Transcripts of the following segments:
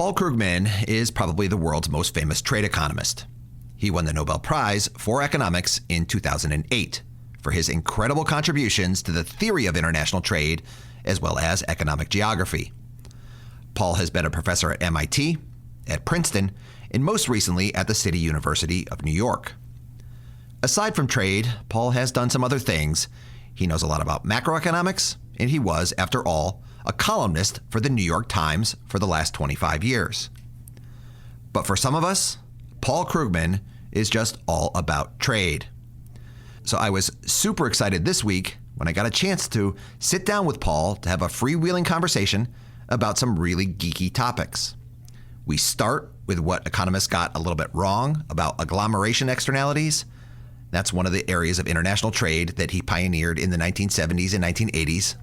Paul Krugman is probably the world's most famous trade economist. He won the Nobel Prize for Economics in 2008 for his incredible contributions to the theory of international trade as well as economic geography. Paul has been a professor at MIT, at Princeton, and most recently at the City University of New York. Aside from trade, Paul has done some other things. He knows a lot about macroeconomics, and he was, after all, a columnist for the New York Times for the last 25 years. But for some of us, Paul Krugman is just all about trade. So I was super excited this week when I got a chance to sit down with Paul to have a freewheeling conversation about some really geeky topics. We start with what economists got a little bit wrong about agglomeration externalities. That's one of the areas of international trade that he pioneered in the 1970s and 1980s.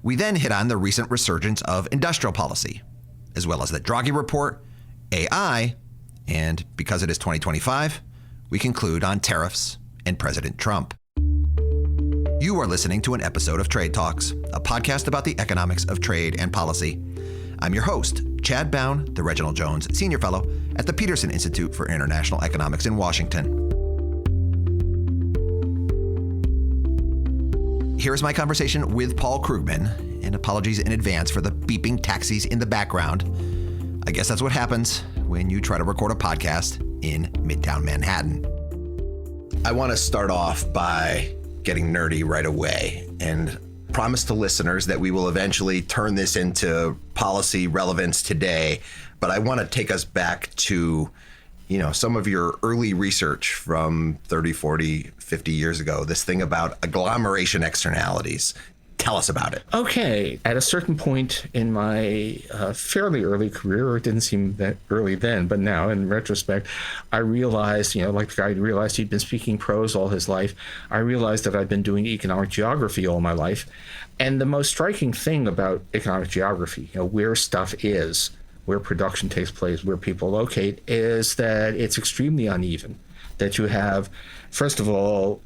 We then hit on the recent resurgence of industrial policy, as well as the Draghi report, AI, and because it is 2025, we conclude on tariffs and President Trump. You are listening to an episode of Trade Talks, a podcast about the economics of trade and policy. I'm your host, Chad Bown, the Reginald Jones Senior Fellow at the Peterson Institute for International Economics in Washington. Here's my conversation with Paul Krugman, and apologies in advance for the beeping taxis in the background. I guess that's what happens when you try to record a podcast in Midtown Manhattan. I want to start off by getting nerdy right away and promise to listeners that we will eventually turn this into policy relevance today. But I want to take us back to, some of your early research from 30, 40, 50 years ago, this thing about agglomeration externalities. Tell us about it. Okay. At a certain point in my fairly early career, it didn't seem that early then, but now in retrospect, I realized, like the guy who realized he'd been speaking prose all his life, I realized that I'd been doing economic geography all my life. And the most striking thing about economic geography, where stuff is, where production takes place, where people locate, is that it's extremely uneven. That you have, first of all,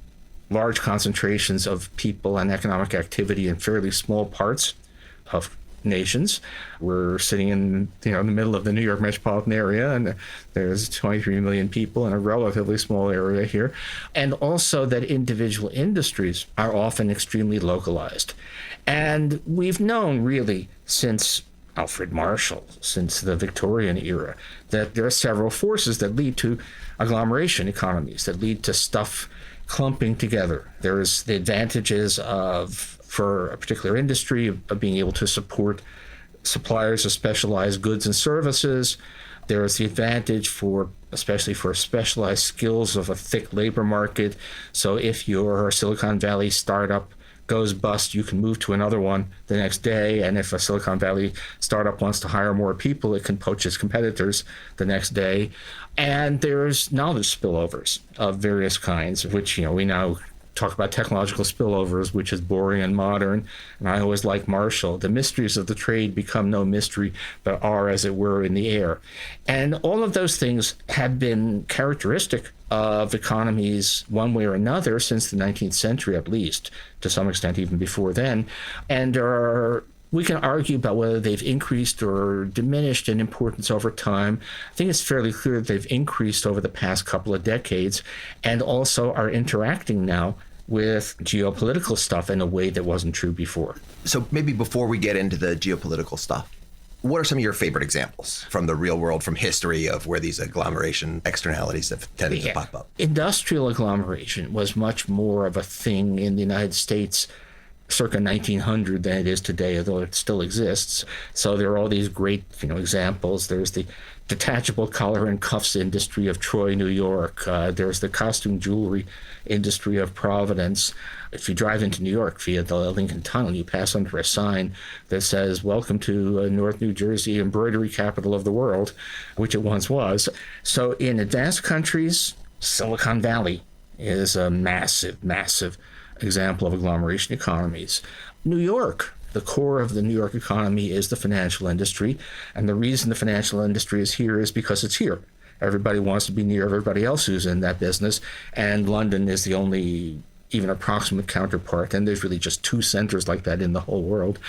large concentrations of people and economic activity in fairly small parts of nations. We're sitting in, the middle of the New York metropolitan area, and there's 23 million people in a relatively small area here. And also that individual industries are often extremely localized. And we've known really since Alfred Marshall, since the Victorian era, that there are several forces that lead to agglomeration economies, that lead to stuff clumping together. There's the advantages for a particular industry of being able to support suppliers of specialized goods and services. There's the advantage especially for specialized skills of a thick labor market. So if your Silicon Valley startup goes bust, you can move to another one the next day. And if a Silicon Valley startup wants to hire more people, it can poach its competitors the next day. And there's knowledge spillovers of various kinds, which, we now talk about technological spillovers, which is boring and modern. And I always like Marshall. The mysteries of the trade become no mystery, but are, as it were, in the air. And all of those things have been characteristic of economies one way or another since the 19th century, at least, to some extent even before then, and we can argue about whether they've increased or diminished in importance over time. I think it's fairly clear that they've increased over the past couple of decades and also are interacting now with geopolitical stuff in a way that wasn't true before. So maybe before we get into the geopolitical stuff, what are some of your favorite examples from the real world, from history, of where these agglomeration externalities have tended to pop up? Industrial agglomeration was much more of a thing in the United States circa 1900 than it is today, although it still exists. So there are all these great, examples. There's the detachable collar and cuffs industry of Troy, New York. There's the costume jewelry industry of Providence. If you drive into New York via the Lincoln Tunnel, you pass under a sign that says, "Welcome to North New Jersey, embroidery capital of the world," which it once was. So in advanced countries, Silicon Valley is a massive, massive example of agglomeration economies. New York, the core of the New York economy is the financial industry. And the reason the financial industry is here is because it's here. Everybody wants to be near everybody else who's in that business. And London is the only even approximate counterpart. And there's really just two centers like that in the whole world.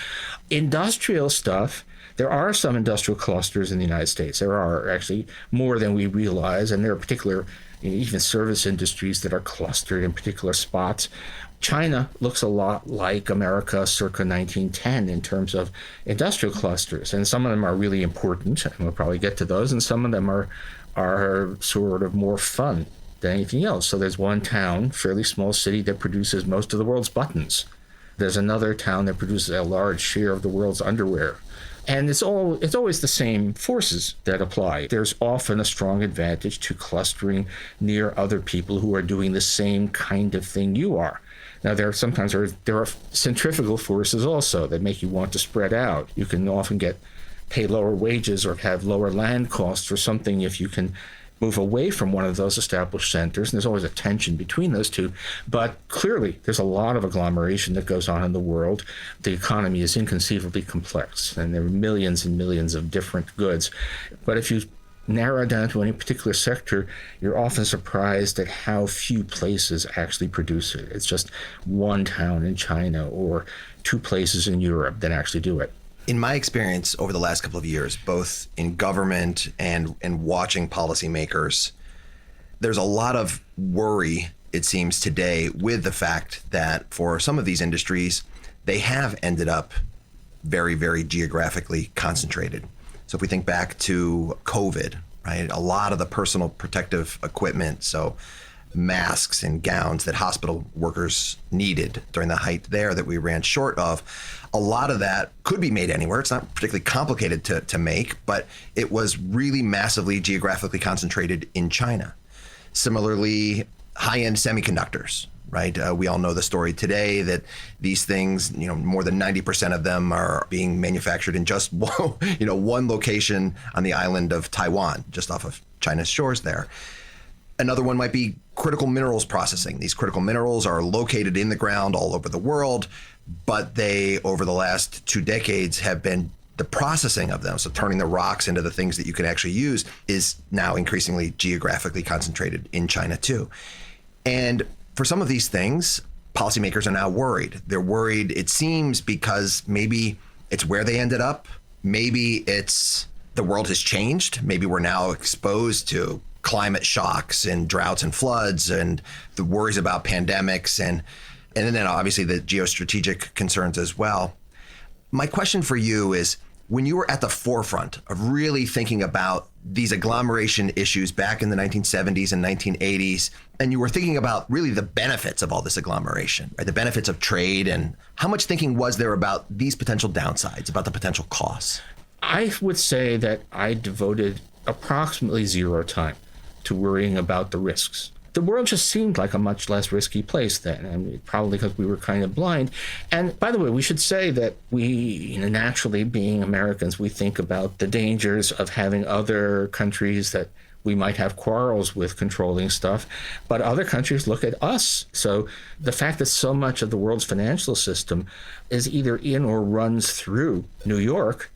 Industrial stuff There are some industrial clusters in the United States. There are actually more than we realize, and there are particular, even service industries that are clustered in particular spots. China looks a lot like America circa 1910 in terms of industrial clusters, and some of them are really important, and we'll probably get to those, and some of them are sort of more fun than anything else. So there's one town, fairly small city, that produces most of the world's buttons. There's another town that produces a large share of the world's underwear. And it's always the same forces that apply. There's often a strong advantage to clustering near other people who are doing the same kind of thing you are. Now, there are centrifugal forces also that make you want to spread out. You can often pay lower wages or have lower land costs or something if you can move away from one of those established centers. And there's always a tension between those two. But clearly, there's a lot of agglomeration that goes on in the world. The economy is inconceivably complex, and there are millions and millions of different goods. But if you narrow down to any particular sector, you're often surprised at how few places actually produce it. It's just one town in China or two places in Europe that actually do it. In my experience over the last couple of years, both in government and watching policymakers, there's a lot of worry, it seems today, with the fact that for some of these industries, they have ended up very, very geographically concentrated. So if we think back to COVID, right, a lot of the personal protective equipment, so masks and gowns that hospital workers needed during the height there that we ran short of, a lot of that could be made anywhere. It's not particularly complicated to make, but it was really massively geographically concentrated in China. Similarly, high-end semiconductors, right? We all know the story today that these things, more than 90% of them are being manufactured in just one location on the island of Taiwan, just off of China's shores there. Another one might be critical minerals processing. These critical minerals are located in the ground all over the world, but they, over the last 2 decades, have been the processing of them, so turning the rocks into the things that you can actually use, is now increasingly geographically concentrated in China too. And for some of these things, policymakers are now worried. They're worried, it seems, because maybe it's where they ended up. Maybe it's the world has changed. Maybe we're now exposed to climate shocks and droughts and floods and the worries about pandemics and then obviously the geostrategic concerns as well. My question for you is, when you were at the forefront of really thinking about these agglomeration issues back in the 1970s and 1980s, and you were thinking about really the benefits of all this agglomeration, right? The benefits of trade, and how much thinking was there about these potential downsides, about the potential costs? I would say that I devoted approximately zero time to worrying about the risks. The world just seemed like a much less risky place then, and probably because we were kind of blind. And by the way, we should say that we, naturally being Americans, we think about the dangers of having other countries that we might have quarrels with controlling stuff, but other countries look at us. So the fact that so much of the world's financial system is either in or runs through New York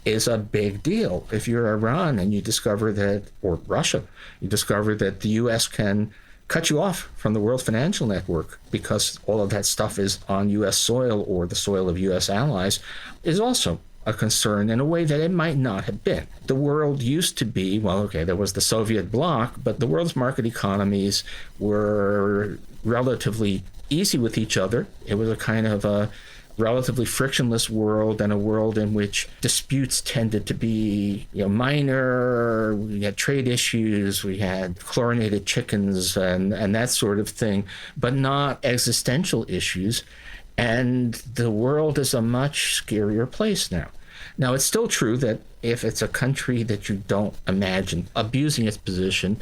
is a big deal. If you're Iran and you discover that, or Russia, you discover that the U.S. can cut you off from the world financial network because all of that stuff is on U.S. soil or the soil of U.S. allies, is also a concern in a way that it might not have been. The world used to be, there was the Soviet bloc, but the world's market economies were relatively easy with each other. It was a kind of a relatively frictionless world, and a world in which disputes tended to be minor. We had trade issues, we had chlorinated chickens and that sort of thing, but not existential issues. And the world is a much scarier place now. Now, it's still true that if it's a country that you don't imagine abusing its position,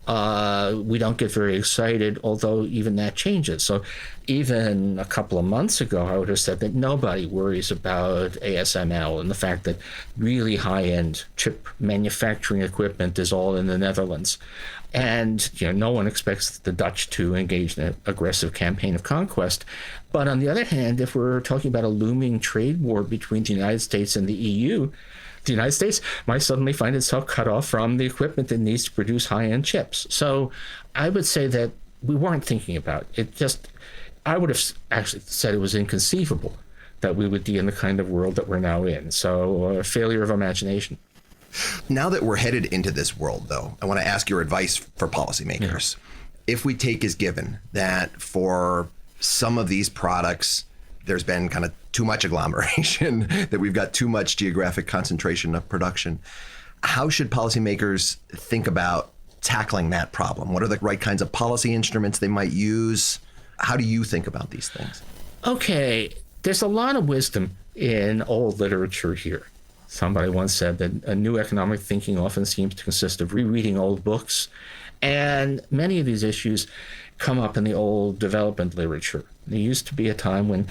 we don't get very excited, although even that changes. So even a couple of months ago, I would have said that nobody worries about ASML and the fact that really high-end chip manufacturing equipment is all in the Netherlands. And no one expects the Dutch to engage in an aggressive campaign of conquest. But on the other hand, if we're talking about a looming trade war between the United States and the EU, the United States might suddenly find itself cut off from the equipment it needs to produce high-end chips. So I would say that we weren't thinking about it. I would have actually said it was inconceivable that we would be in the kind of world that we're now in. So a failure of imagination. Now that we're headed into this world, though, I want to ask your advice for policymakers. Yeah. If we take as given that for some of these products, there's been kind of too much agglomeration, that we've got too much geographic concentration of production, how should policymakers think about tackling that problem? What are the right kinds of policy instruments they might use? How do you think about these things? Okay, there's a lot of wisdom in old literature here. Somebody once said that a new economic thinking often seems to consist of rereading old books. And many of these issues come up in the old development literature. There used to be a time when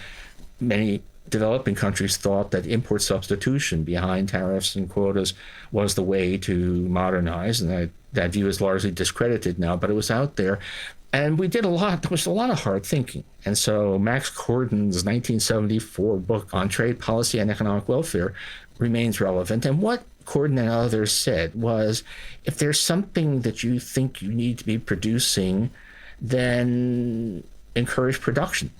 many developing countries thought that import substitution behind tariffs and quotas was the way to modernize, and that view is largely discredited now, but it was out there. And we did a lot. There was a lot of hard thinking. And so Max Corden's 1974 book on trade policy and economic welfare remains relevant. And what Corden and others said was, if there's something that you think you need to be producing, then encourage production.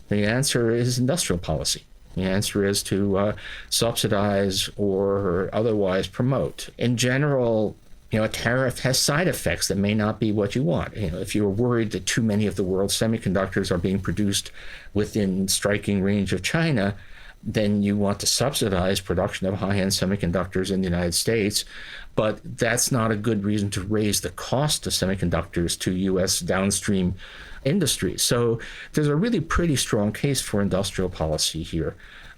The answer is industrial policy. The answer is to subsidize or otherwise promote. In general, a tariff has side effects that may not be what you want. If you're worried that too many of the world's semiconductors are being produced within striking range of China, then you want to subsidize production of high-end semiconductors in the United States. But that's not a good reason to raise the cost of semiconductors to U.S. downstream industry. So there's a really pretty strong case for industrial policy here.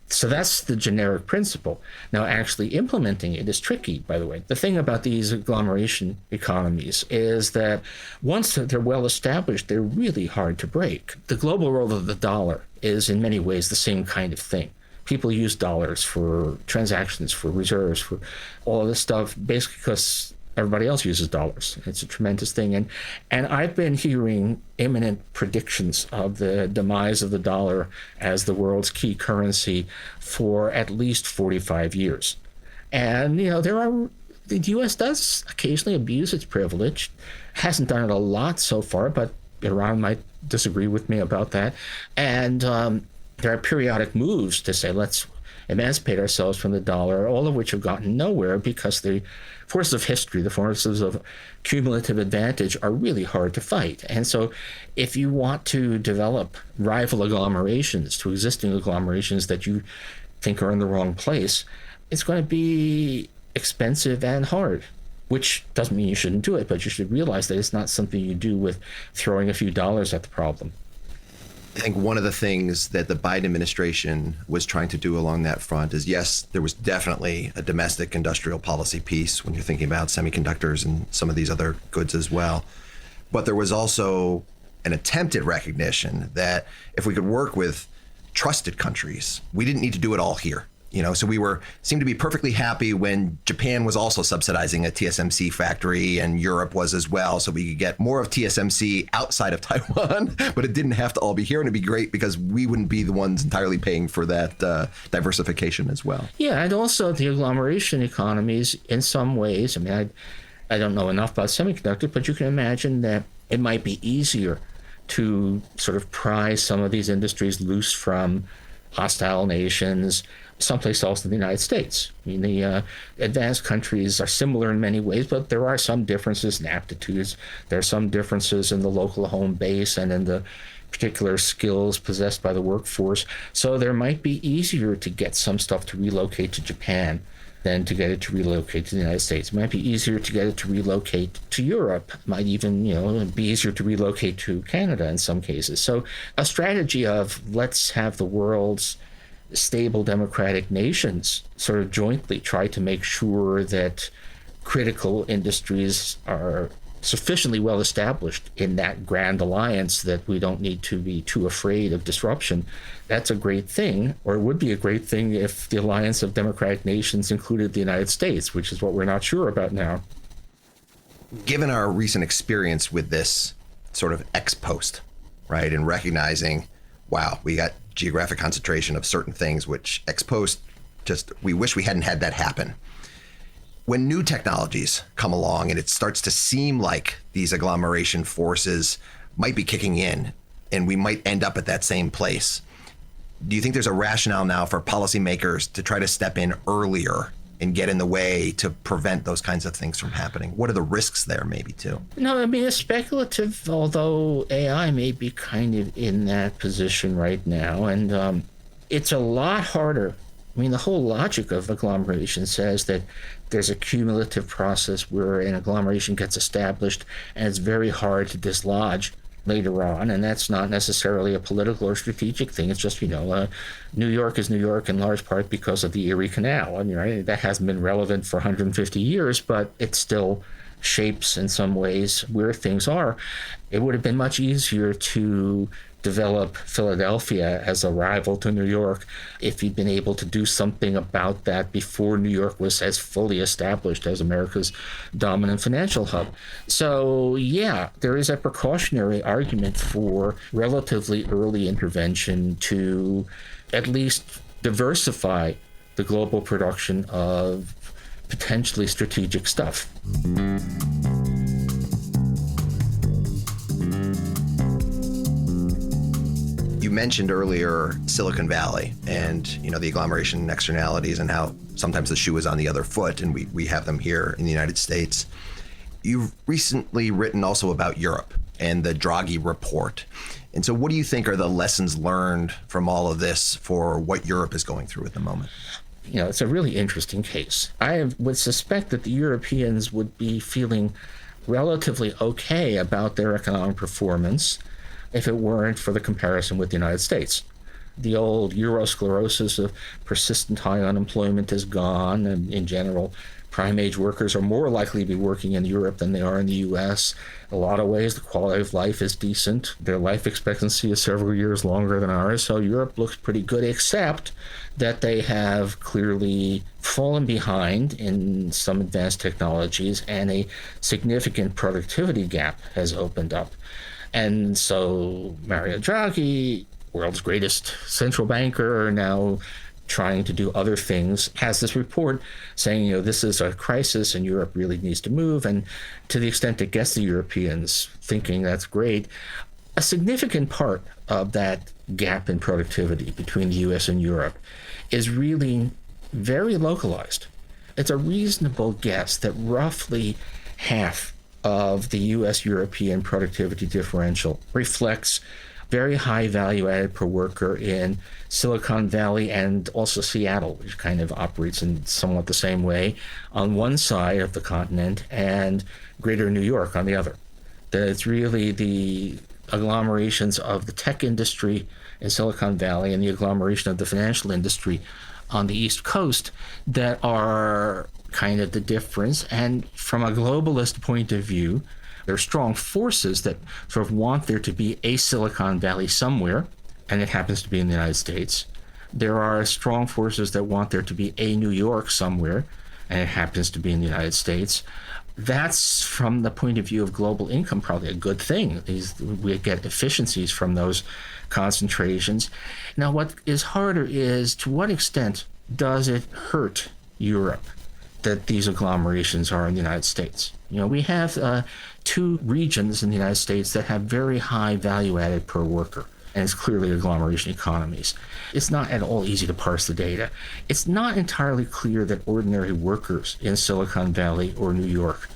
So that's the generic principle. Now, actually implementing it is tricky, by the way. The thing about these agglomeration economies is that once they're well established, they're really hard to break. The global role of the dollar is in many ways the same kind of thing. People use dollars for transactions, for reserves, for all of this stuff, basically because everybody else uses dollars. It's a tremendous thing. And I've been hearing imminent predictions of the demise of the dollar as the world's key currency for at least 45 years. And, the U.S. does occasionally abuse its privilege. Hasn't done it a lot so far, but Iran might disagree with me about that. And there are periodic moves to say, let's emancipate ourselves from the dollar, all of which have gotten nowhere because the forces of history, the forces of cumulative advantage are really hard to fight. And so if you want to develop rival agglomerations to existing agglomerations that you think are in the wrong place, it's going to be expensive and hard, which doesn't mean you shouldn't do it, but you should realize that it's not something you do with throwing a few dollars at the problem. I think one of the things that the Biden administration was trying to do along that front is, yes, there was definitely a domestic industrial policy piece when you're thinking about semiconductors and some of these other goods as well. But there was also an attempted recognition that if we could work with trusted countries, we didn't need to do it all here. So we seemed to be perfectly happy when Japan was also subsidizing a TSMC factory and Europe was as well. So we could get more of TSMC outside of Taiwan, but it didn't have to all be here. And it'd be great because we wouldn't be the ones entirely paying for that diversification as well. Yeah, and also the agglomeration economies in some ways. I don't know enough about semiconductors, but you can imagine that it might be easier to sort of pry some of these industries loose from hostile nations someplace else in the United States. The advanced countries are similar in many ways, but there are some differences in aptitudes. There are some differences in the local home base and in the particular skills possessed by the workforce. So there might be easier to get some stuff to relocate to Japan than to get it to relocate to the United States. It might be easier to get it to relocate to Europe. It might even, be easier to relocate to Canada in some cases. So a strategy of let's have the world's stable democratic nations sort of jointly try to make sure that critical industries are sufficiently well established in that grand alliance that we don't need to be too afraid of disruption. That's a great thing, or it would be a great thing if the alliance of democratic nations included the United States, which is what we're not sure about now. Given our recent experience with this sort of ex post, right, and recognizing, wow, we got geographic concentration of certain things, which ex post, we wish we hadn't had that happen. When new technologies come along and it starts to seem like these agglomeration forces might be kicking in and we might end up at that same place, Do you think there's a rationale now for policymakers to try to step in earlier and get in the way to prevent those kinds of things from happening? What are the risks there, maybe, too? No, I mean, it's speculative, although AI may be kind of in that position right now. And it's a lot harder. I mean, the whole logic of agglomeration says that there's a cumulative process where an agglomeration gets established and it's very hard to dislodge later on, and that's not necessarily a political or strategic thing. It's just, New York is New York in large part because of the Erie Canal. And that hasn't been relevant for 150 years, but it still shapes in some ways where things are. It would have been much easier to develop Philadelphia as a rival to New York if he'd been able to do something about that before New York was as fully established as America's dominant financial hub. So, yeah, there is a precautionary argument for relatively early intervention to at least diversify the global production of potentially strategic stuff. You mentioned earlier Silicon Valley and, the agglomeration and externalities and how sometimes the shoe is on the other foot, and we have them here in the United States. You've recently written also about Europe and the Draghi report. And so what do you think are the lessons learned from all of this for what Europe is going through at the moment? It's a really interesting case. I would suspect that the Europeans would be feeling relatively okay about their economic performance if it weren't for the comparison with the United States. The old Eurosclerosis of persistent high unemployment is gone, and in general, prime-age workers are more likely to be working in Europe than they are in the U.S. In a lot of ways, the quality of life is decent. Their life expectancy is several years longer than ours, so Europe looks pretty good, except that they have clearly fallen behind in some advanced technologies, and a significant productivity gap has opened up. And so Mario Draghi, world's greatest central banker, now trying to do other things, has this report saying, this is a crisis and Europe really needs to move. And to the extent it gets the Europeans thinking that's great, a significant part of that gap in productivity between the US and Europe is really very localized. It's a reasonable guess that roughly half of the US-European productivity differential reflects very high value added per worker in Silicon Valley and also Seattle, which kind of operates in somewhat the same way on one side of the continent, and greater New York on the other. That it's really the agglomerations of the tech industry in Silicon Valley and the agglomeration of the financial industry on the East Coast that are kind of the difference. And from a globalist point of view, there are strong forces that sort of want there to be a Silicon Valley somewhere, and it happens to be in the United States. There are strong forces that want there to be a New York somewhere, and it happens to be in the United States. That's, from the point of view of global income, probably a good thing. We get efficiencies from those concentrations. Now, what is harder is, to what extent does it hurt Europe that these agglomerations are in the United States? We have two regions in the United States that have very high value added per worker, and it's clearly agglomeration economies. It's not at all easy to parse the data. It's not entirely clear that ordinary workers in Silicon Valley or New York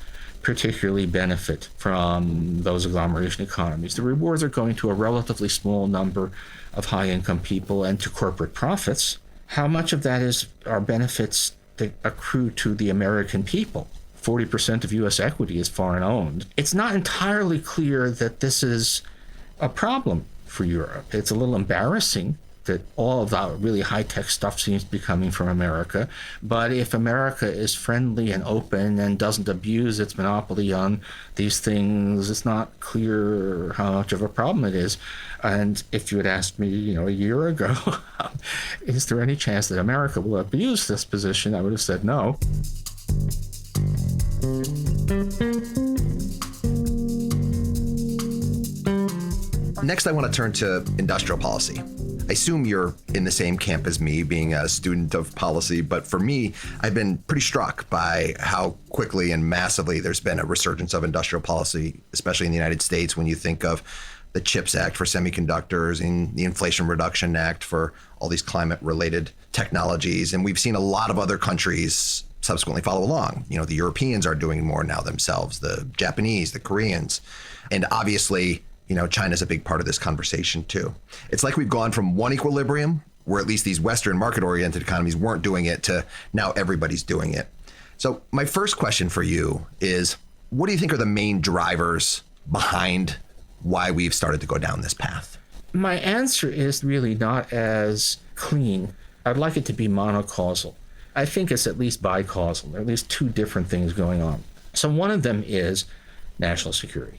particularly benefit from those agglomeration economies. The rewards are going to a relatively small number of high-income people and to corporate profits. How much of that are benefits that accrue to the American people? 40% of U.S. equity is foreign owned. It's not entirely clear that this is a problem for Europe. It's a little embarrassing that all of the really high-tech stuff seems to be coming from America. But if America is friendly and open and doesn't abuse its monopoly on these things, it's not clear how much of a problem it is. And if you had asked me, a year ago, is there any chance that America will abuse this position, I would have said no. Next, I want to turn to industrial policy. I assume you're in the same camp as me, being a student of policy, but for me, I've been pretty struck by how quickly and massively there's been a resurgence of industrial policy, especially in the United States, when you think of the CHIPS Act for semiconductors and the Inflation Reduction Act for all these climate-related technologies. And we've seen a lot of other countries subsequently follow along. You know, the Europeans are doing more now themselves, the Japanese, the Koreans. And obviously, you know, China's a big part of this conversation too. It's like we've gone from one equilibrium, where at least these Western market-oriented economies weren't doing it, to now everybody's doing it. So my first question for you is, what do you think are the main drivers behind why we've started to go down this path? My answer is really not as clean. I'd like it to be monocausal. I think it's at least bicausal. There are at least two different things going on. So one of them is national security.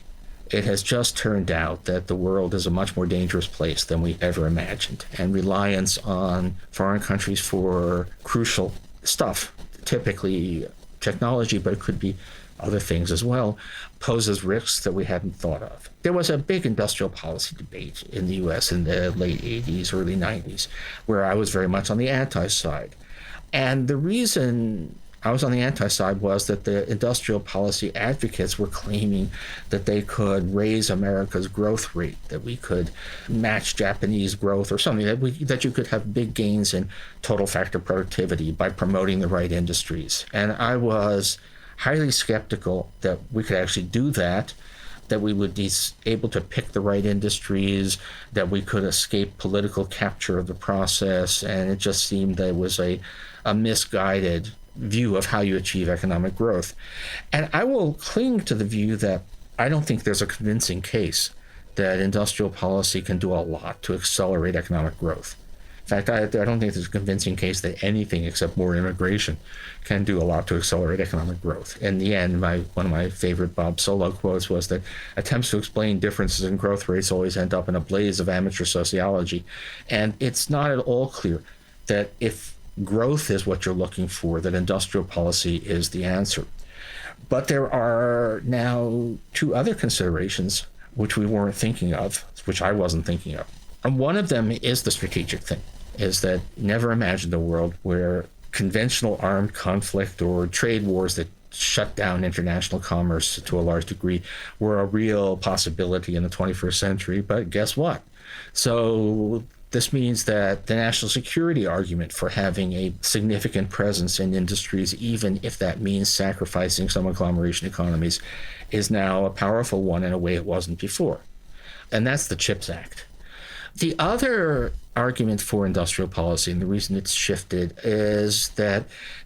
It has just turned out that the world is a much more dangerous place than we ever imagined, and reliance on foreign countries for crucial stuff, typically technology, but it could be other things as well, poses risks that we hadn't thought of. There was a big industrial policy debate in the US in the late 80s, early 90s, where I was very much on the anti-side. And the reason I was on the anti-side was that the industrial policy advocates were claiming that they could raise America's growth rate, that we could match Japanese growth or something, that you could have big gains in total factor productivity by promoting the right industries. And I was highly skeptical that we could actually do that we would be able to pick the right industries, that we could escape political capture of the process. And it just seemed that it was a misguided view of how you achieve economic growth. And I will cling to the view that I don't think there's a convincing case that industrial policy can do a lot to accelerate economic growth. In fact, I don't think there's a convincing case that anything except more immigration can do a lot to accelerate economic growth. In the end, one of my favorite Bob Solow quotes was that attempts to explain differences in growth rates always end up in a blaze of amateur sociology. And it's not at all clear that if growth is what you're looking for, that industrial policy is the answer. But there are now two other considerations which we weren't thinking of, which I wasn't thinking of. And one of them is the strategic thing, is that never imagine a world where conventional armed conflict or trade wars that shut down international commerce to a large degree were a real possibility in the 21st century. But guess what? So this means that the national security argument for having a significant presence in industries, even if that means sacrificing some agglomeration economies, is now a powerful one in a way it wasn't before. And that's the CHIPS Act. The other argument for industrial policy, and the reason it's shifted, is that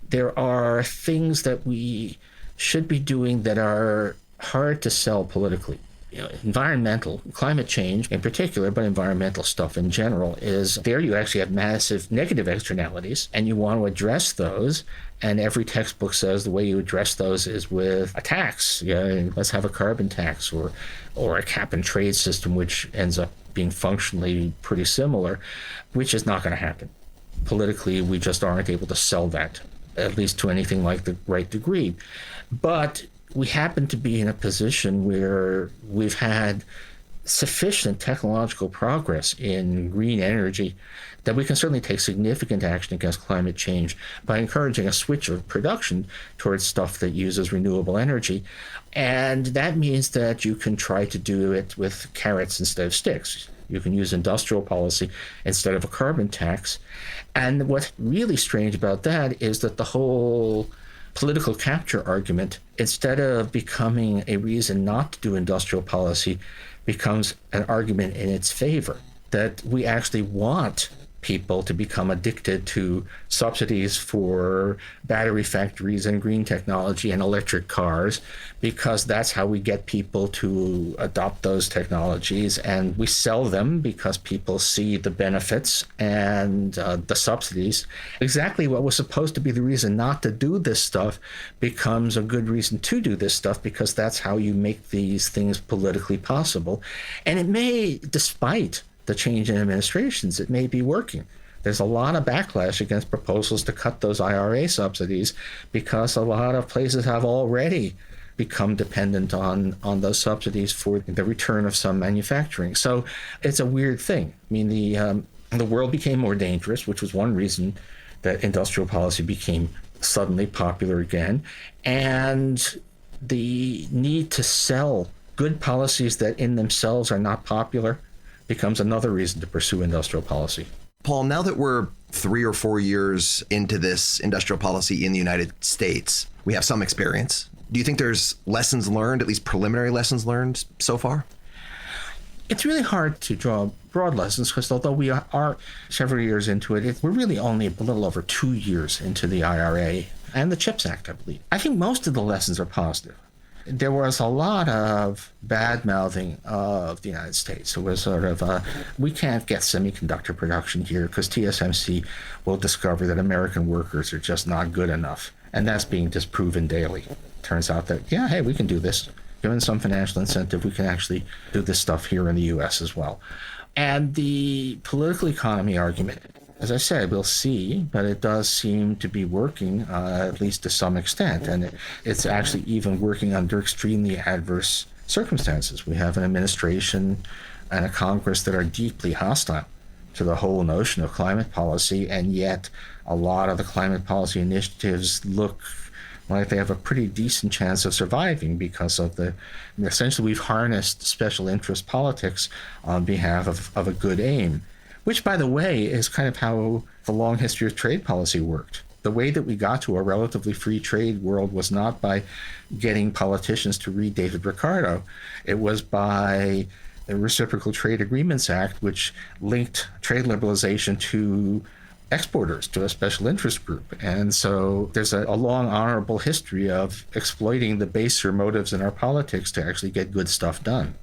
there are things that we should be doing that are hard to sell politically. You know, environmental, climate change in particular, but environmental stuff in general, is there you actually have massive negative externalities, and you want to address those. And every textbook says the way you address those is with a tax. Yeah, let's have a carbon tax or a cap and trade system, which ends up being functionally pretty similar, which is not going to happen. Politically, we just aren't able to sell that, at least to anything like the right degree. But we happen to be in a position where we've had sufficient technological progress in green energy that we can certainly take significant action against climate change by encouraging a switch of production towards stuff that uses renewable energy. And that means that you can try to do it with carrots instead of sticks. You can use industrial policy instead of a carbon tax. And what's really strange about that is that the whole political capture argument, instead of becoming a reason not to do industrial policy, becomes an argument in its favor, that we actually want people to become addicted to subsidies for battery factories and green technology and electric cars, because that's how we get people to adopt those technologies. And we sell them because people see the benefits and the subsidies. Exactly what was supposed to be the reason not to do this stuff becomes a good reason to do this stuff, because that's how you make these things politically possible. And it may, despite the change in administrations, it may be working. There's a lot of backlash against proposals to cut those IRA subsidies because a lot of places have already become dependent on those subsidies for the return of some manufacturing. So it's a weird thing. I mean, the world became more dangerous, which was one reason that industrial policy became suddenly popular again. And the need to sell good policies that in themselves are not popular becomes another reason to pursue industrial policy. Paul, now that we're 3 or 4 years into this industrial policy in the United States, we have some experience. Do you think there's lessons learned, at least preliminary lessons learned so far? It's really hard to draw broad lessons because although we are several years into it, we're really only a little over 2 years into the IRA and the CHIPS Act, I believe. I think most of the lessons are positive. There was a lot of bad-mouthing of the United States. It was sort of, we can't get semiconductor production here because TSMC will discover that American workers are just not good enough. And that's being disproven daily. Turns out that, yeah, hey, we can do this. Given some financial incentive, we can actually do this stuff here in the U.S. as well. And the political economy argument, as I said, we'll see, but it does seem to be working, at least to some extent. And it's actually even working under extremely adverse circumstances. We have an administration and a Congress that are deeply hostile to the whole notion of climate policy, and yet a lot of the climate policy initiatives look like they have a pretty decent chance of surviving because of essentially we've harnessed special interest politics on behalf of a good aim, which, by the way, is kind of how the long history of trade policy worked. The way that we got to a relatively free trade world was not by getting politicians to read David Ricardo. It was by the Reciprocal Trade Agreements Act, which linked trade liberalization to exporters, to a special interest group. And so there's a long, honorable history of exploiting the baser motives in our politics to actually get good stuff done.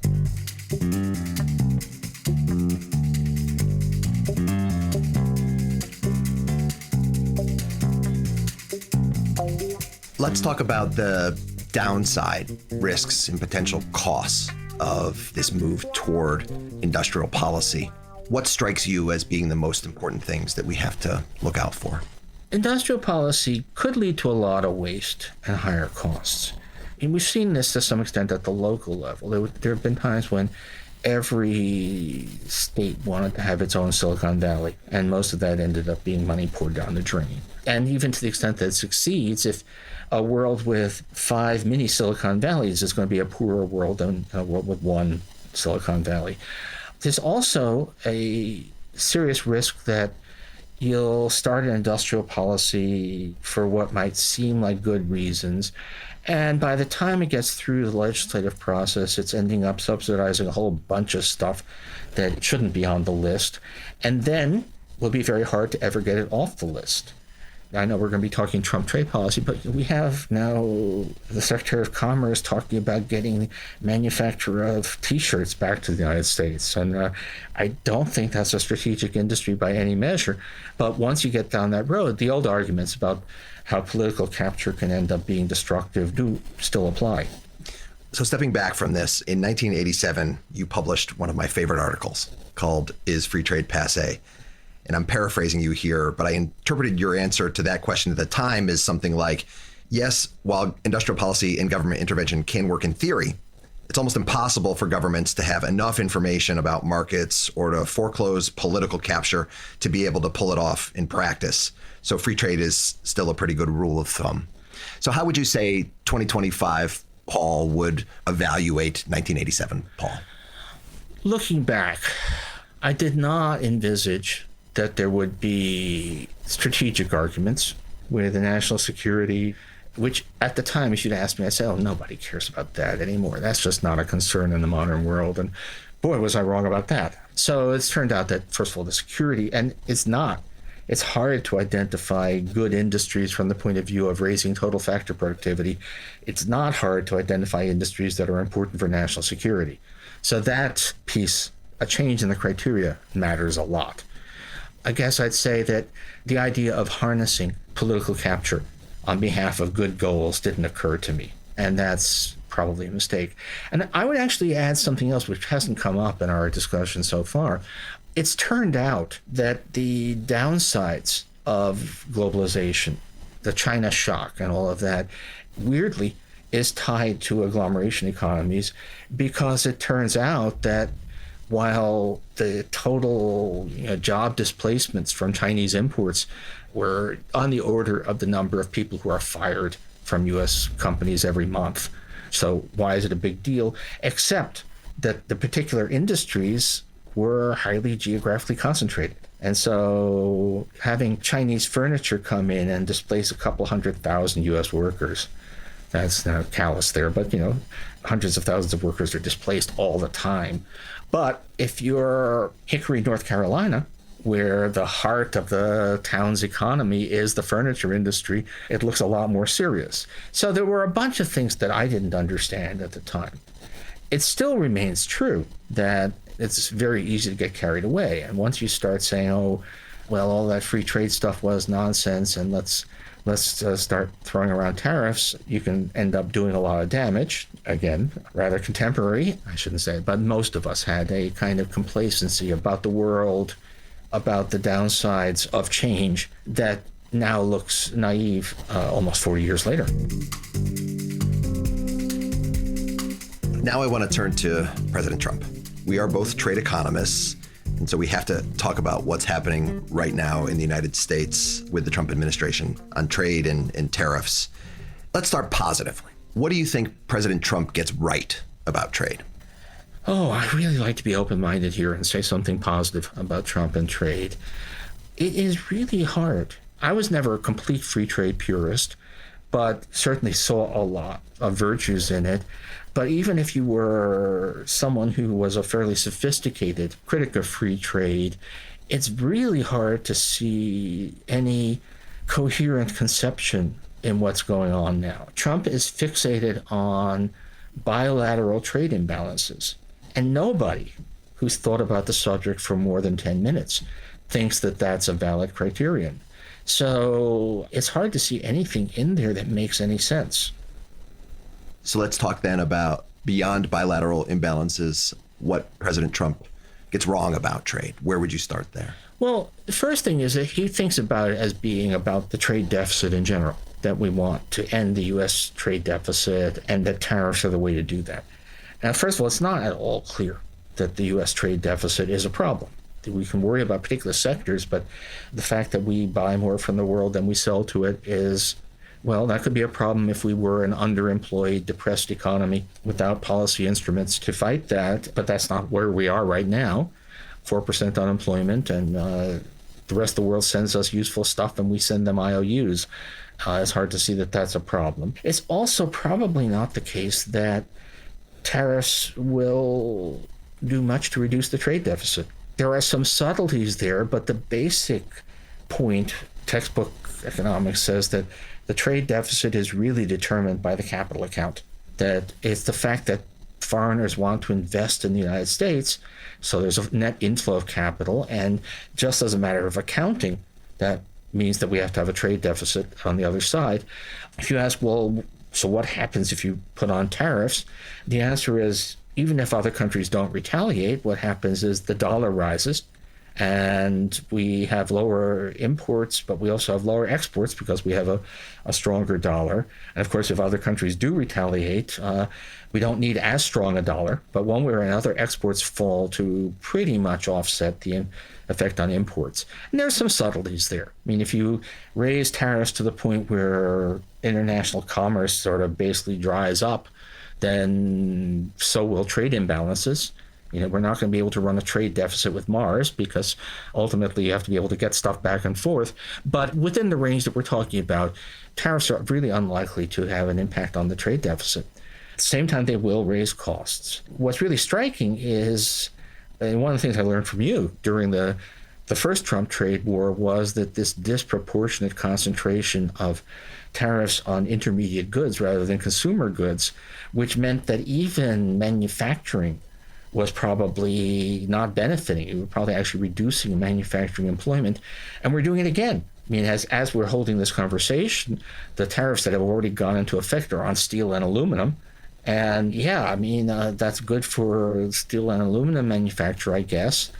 Let's talk about the downside risks and potential costs of this move toward industrial policy. What strikes you as being the most important things that we have to look out for? Industrial policy could lead to a lot of waste and higher costs. And we've seen this to some extent at the local level. There have been times when every state wanted to have its own Silicon Valley, and most of that ended up being money poured down the drain. And even to the extent that it succeeds, if a world with 5 mini Silicon Valleys is going to be a poorer world than a world with 1 Silicon Valley. There's also a serious risk that you'll start an industrial policy for what might seem like good reasons, and by the time it gets through the legislative process, it's ending up subsidizing a whole bunch of stuff that shouldn't be on the list, and then it will be very hard to ever get it off the list. I know we're going to be talking Trump trade policy, but we have now the Secretary of Commerce talking about getting manufacture of T-shirts back to the United States. And I don't think that's a strategic industry by any measure. But once you get down that road, the old arguments about how political capture can end up being destructive do still apply. So stepping back from this, in 1987, you published one of my favorite articles called Is Free Trade Passé? And I'm paraphrasing you here, but I interpreted your answer to that question at the time as something like, yes, while industrial policy and government intervention can work in theory, it's almost impossible for governments to have enough information about markets or to foreclose political capture to be able to pull it off in practice. So free trade is still a pretty good rule of thumb. So how would you say 2025 Paul would evaluate 1987 Paul? Looking back, I did not envisage that there would be strategic arguments with the national security, which at the time, if you'd asked me, I'd say, oh, nobody cares about that anymore. That's just not a concern in the modern world. And boy, was I wrong about that. So it's turned out that, first of all, the security, and it's not. It's hard to identify good industries from the point of view of raising total factor productivity. It's not hard to identify industries that are important for national security. So that piece, a change in the criteria, matters a lot. I guess I'd say that the idea of harnessing political capture on behalf of good goals didn't occur to me, and that's probably a mistake. And I would actually add something else which hasn't come up in our discussion so far. It's turned out that the downsides of globalization, the China shock and all of that, weirdly is tied to agglomeration economies, because it turns out that while the total job displacements from Chinese imports were on the order of the number of people who are fired from U.S. companies every month, So why is it a big deal? Except that the particular industries were highly geographically concentrated. And so having Chinese furniture come in and displace a couple 100,000 U.S. workers, that's not callous there, but hundreds of thousands of workers are displaced all the time. But if you're Hickory, North Carolina, where the heart of the town's economy is the furniture industry, it looks a lot more serious. So there were a bunch of things that I didn't understand at the time. It still remains true that it's very easy to get carried away. And once you start saying, oh, well, all that free trade stuff was nonsense, and let's start throwing around tariffs, you can end up doing a lot of damage. Again, rather contemporary, I shouldn't say it, but most of us had a kind of complacency about the world, about the downsides of change that now looks naive almost 40 years later. Now I want to turn to President Trump. We are both trade economists, and so we have to talk about what's happening right now in the United States with the Trump administration on trade and tariffs. Let's start positively. What do you think President Trump gets right about trade? Oh, I really like to be open-minded here and say something positive about Trump and trade. It is really hard. I was never a complete free trade purist, but certainly saw a lot of virtues in it. But even if you were someone who was a fairly sophisticated critic of free trade, it's really hard to see any coherent conception in what's going on now. Trump is fixated on bilateral trade imbalances. And nobody who's thought about the subject for more than 10 minutes thinks that that's a valid criterion. So it's hard to see anything in there that makes any sense. So let's talk then about beyond bilateral imbalances, what President Trump gets wrong about trade. Where would you start there? Well, the first thing is that he thinks about it as being about the trade deficit in general, that we want to end the U.S. trade deficit and that tariffs are the way to do that. Now, first of all, it's not at all clear that the U.S. trade deficit is a problem. We can worry about particular sectors, but the fact that we buy more from the world than we sell to it is, well, that could be a problem if we were an underemployed, depressed economy without policy instruments to fight that. But that's not where we are right now. 4% unemployment, and the rest of the world sends us useful stuff and we send them IOUs. It's hard to see that that's a problem. It's also probably not the case that tariffs will do much to reduce the trade deficit. There are some subtleties there, but the basic point, textbook economics says that the trade deficit is really determined by the capital account, that it's the fact that foreigners want to invest in the United States, so there's a net inflow of capital, and just as a matter of accounting, that means that we have to have a trade deficit on the other side. If you ask, well, so what happens if you put on tariffs? The answer is, even if other countries don't retaliate, what happens is the dollar rises and we have lower imports, but we also have lower exports because we have a stronger dollar. And of course, if other countries do retaliate, we don't need as strong a dollar, but one way or another, exports fall to pretty much offset the effect on imports. And there's some subtleties there. I mean, if you raise tariffs to the point where international commerce sort of basically dries up, then so will trade imbalances. We're not going to be able to run a trade deficit with Mars because ultimately you have to be able to get stuff back and forth. But within the range that we're talking about, tariffs are really unlikely to have an impact on the trade deficit. At the same time, they will raise costs. What's really striking is, and one of the things I learned from you during the first Trump trade war was that this disproportionate concentration of tariffs on intermediate goods rather than consumer goods, which meant that even manufacturing was probably not benefiting. It was probably actually reducing manufacturing employment. And we're doing it again. I mean, as we're holding this conversation, the tariffs that have already gone into effect are on steel and aluminum. And yeah, I mean, that's good for steel and aluminum manufacture, I guess.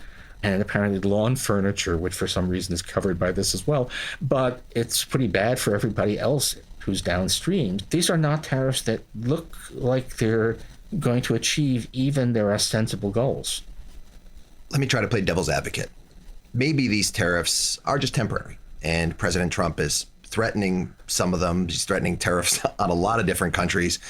And apparently lawn furniture, which for some reason is covered by this as well. But it's pretty bad for everybody else who's downstream. These are not tariffs that look like they're going to achieve even their ostensible goals. Let me try to play devil's advocate. Maybe these tariffs are just temporary, and President Trump is threatening some of them. He's threatening tariffs on a lot of different countries.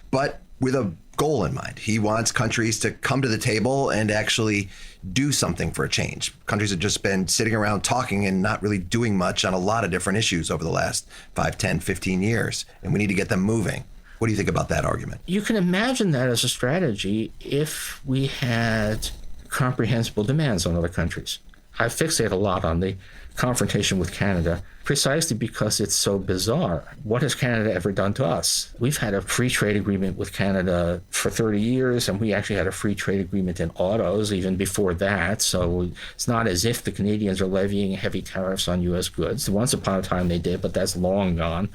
But with a goal in mind. He wants countries to come to the table and actually do something for a change. Countries have just been sitting around talking and not really doing much on a lot of different issues over the last 5, 10, 15 years. And we need to get them moving. What do you think about that argument? You can imagine that as a strategy if we had comprehensible demands on other countries. I fixate a lot on the confrontation with Canada precisely because it's so bizarre. What has Canada ever done to us? We've had a free trade agreement with Canada for 30 years, and we actually had a free trade agreement in autos even before that. So it's not as if the Canadians are levying heavy tariffs on U.S. goods. Once upon a time they did, but that's long gone.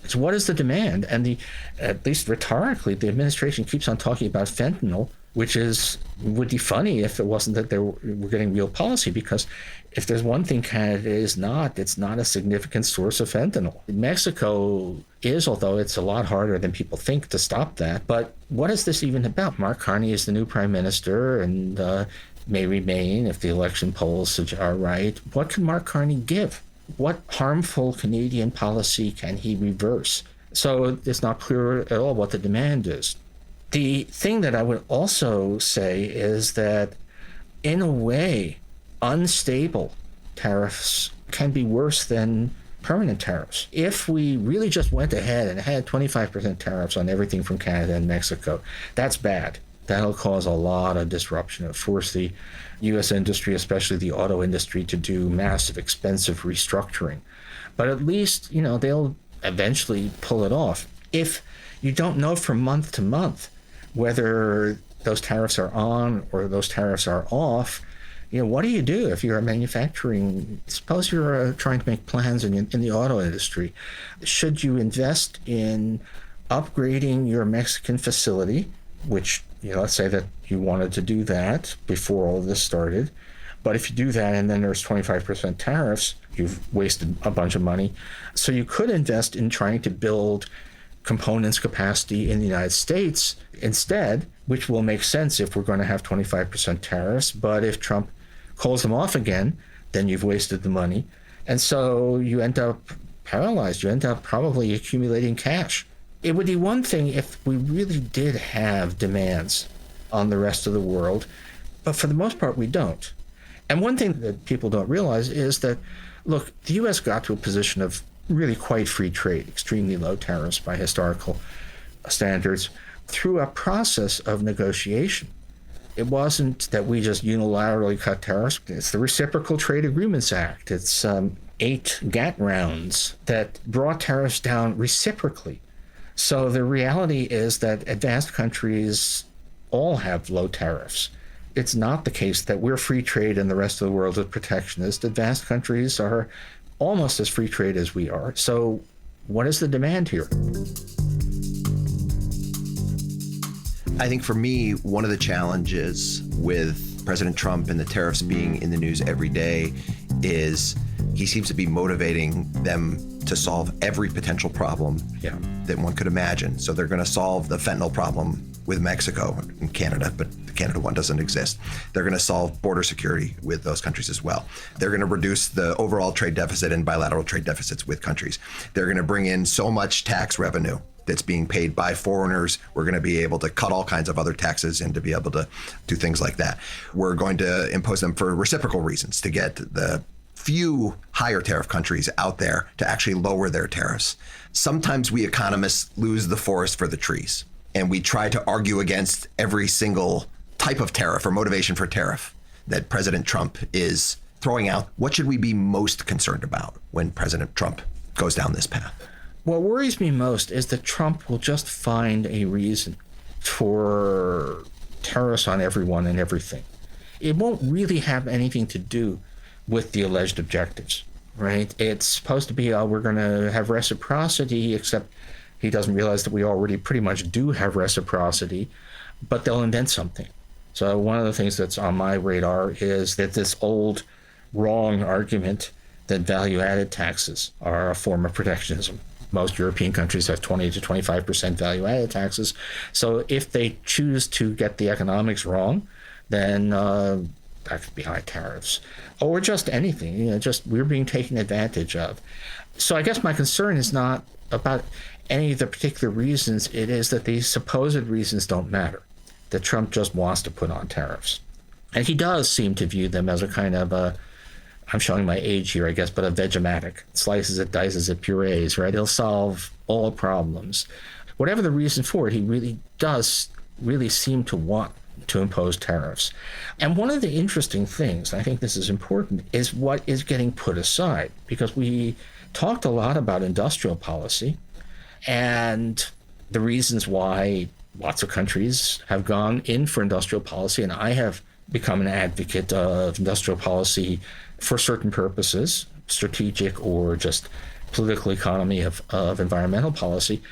So what is the demand? And at least rhetorically, the administration keeps on talking about fentanyl, which would be funny if it wasn't that we're getting real policy, because if there's one thing Canada is not, it's not a significant source of fentanyl. Mexico is, although it's a lot harder than people think to stop that. But what is this even about? Mark Carney is the new prime minister and may remain if the election polls are right. What can Mark Carney give? What harmful Canadian policy can he reverse? So it's not clear at all what the demand is. The thing that I would also say is that, in a way, unstable tariffs can be worse than permanent tariffs. If we really just went ahead and had 25% tariffs on everything from Canada and Mexico, that's bad. That'll cause a lot of disruption. It'll force the U.S. industry, especially the auto industry, to do massive, expensive restructuring. But at least, they'll eventually pull it off. If you don't know from month to month whether those tariffs are on or those tariffs are off, what do you do if you're manufacturing? Suppose you're trying to make plans in the auto industry. Should you invest in upgrading your Mexican facility, which, let's say that you wanted to do that before all of this started. But if you do that and then there's 25% tariffs, you've wasted a bunch of money. So you could invest in trying to build components capacity in the United States instead, which will make sense if we're going to have 25% tariffs. But if Trump calls them off again, then you've wasted the money. And so you end up paralyzed. You end up probably accumulating cash. It would be one thing if we really did have demands on the rest of the world, but for the most part, we don't. And one thing that people don't realize is that, look, the U.S. got to a position of really quite free trade, extremely low tariffs by historical standards, through a process of negotiation. It wasn't that we just unilaterally cut tariffs. It's the Reciprocal Trade Agreements Act. It's 8 GATT rounds that brought tariffs down reciprocally. So the reality is that advanced countries all have low tariffs. It's not the case that we're free trade and the rest of the world is protectionist. Advanced countries are almost as free trade as we are. So what is the demand here? I think for me, one of the challenges with President Trump and the tariffs being in the news every day is he seems to be motivating them to solve every potential problem that one could imagine. So they're going to solve the fentanyl problem with Mexico and Canada, but the Canada one doesn't exist. They're going to solve border security with those countries as well. They're going to reduce the overall trade deficit and bilateral trade deficits with countries. They're going to bring in so much tax revenue that's being paid by foreigners. We're going to be able to cut all kinds of other taxes and to be able to do things like that. We're going to impose them for reciprocal reasons, to get the few higher tariff countries out there to actually lower their tariffs. Sometimes we economists lose the forest for the trees, and we try to argue against every single type of tariff or motivation for tariff that President Trump is throwing out. What should we be most concerned about when President Trump goes down this path? What worries me most is that Trump will just find a reason for tariffs on everyone and everything. It won't really have anything to do with the alleged objectives, right? It's supposed to be, we're going to have reciprocity, except he doesn't realize that we already pretty much do have reciprocity, but they'll invent something. So one of the things that's on my radar is that this old wrong argument that value-added taxes are a form of protectionism. Most European countries have 20 to 25% value-added taxes. So if they choose to get the economics wrong, then that could be high tariffs. Or just anything, just we're being taken advantage of. So I guess my concern is not about any of the particular reasons, it is that these supposed reasons don't matter, that Trump just wants to put on tariffs. And he does seem to view them as a kind of I'm showing my age here, I guess, but a Vegematic. Slices it, dices it, purees, right? He'll solve all problems. Whatever the reason for it, he really does seem to want to impose tariffs. And one of the interesting things, I think this is important, is what is getting put aside. Because we talked a lot about industrial policy and the reasons why lots of countries have gone in for industrial policy, and I have become an advocate of industrial policy for certain purposes, strategic or just political economy of environmental policy.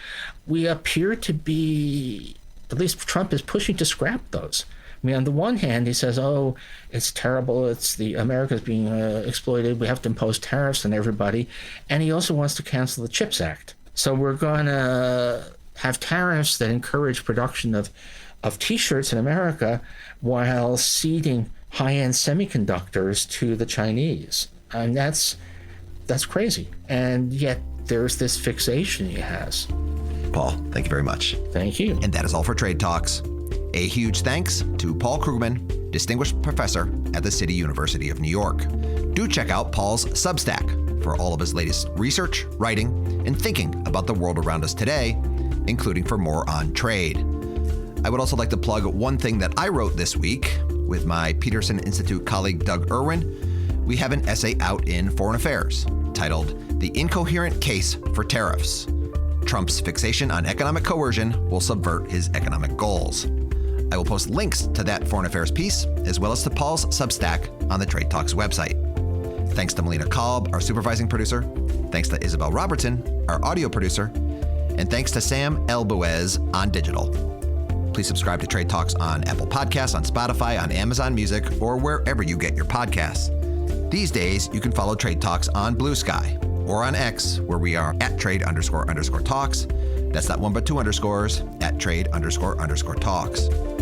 We appear to be, at least Trump is pushing to scrap those. I mean, on the one hand, he says, oh, it's terrible. America's being exploited. We have to impose tariffs on everybody. And he also wants to cancel the CHIPS Act. So we're going to have tariffs that encourage production of T-shirts in America while ceding high-end semiconductors to the Chinese. And that's crazy. And yet there's this fixation he has. Paul, thank you very much. Thank you. And that is all for Trade Talks. A huge thanks to Paul Krugman, Distinguished Professor at the City University of New York. Do check out Paul's Substack for all of his latest research, writing, and thinking about the world around us today, including for more on trade. I would also like to plug one thing that I wrote this week with my Peterson Institute colleague Doug Irwin. We have an essay out in Foreign Affairs titled The Incoherent Case for Tariffs. Trump's fixation on economic coercion will subvert his economic goals. I will post links to that Foreign Affairs piece, as well as to Paul's Substack on the Trade Talks website. Thanks to Melina Kolb, our supervising producer. Thanks to Isabel Robertson, our audio producer. And thanks to Sam Elbuez on digital. Please subscribe to Trade Talks on Apple Podcasts, on Spotify, on Amazon Music, or wherever you get your podcasts. These days, you can follow Trade Talks on Blue Sky or on X, where we are at @trade__talks. That's not one but two underscores, at @trade__talks.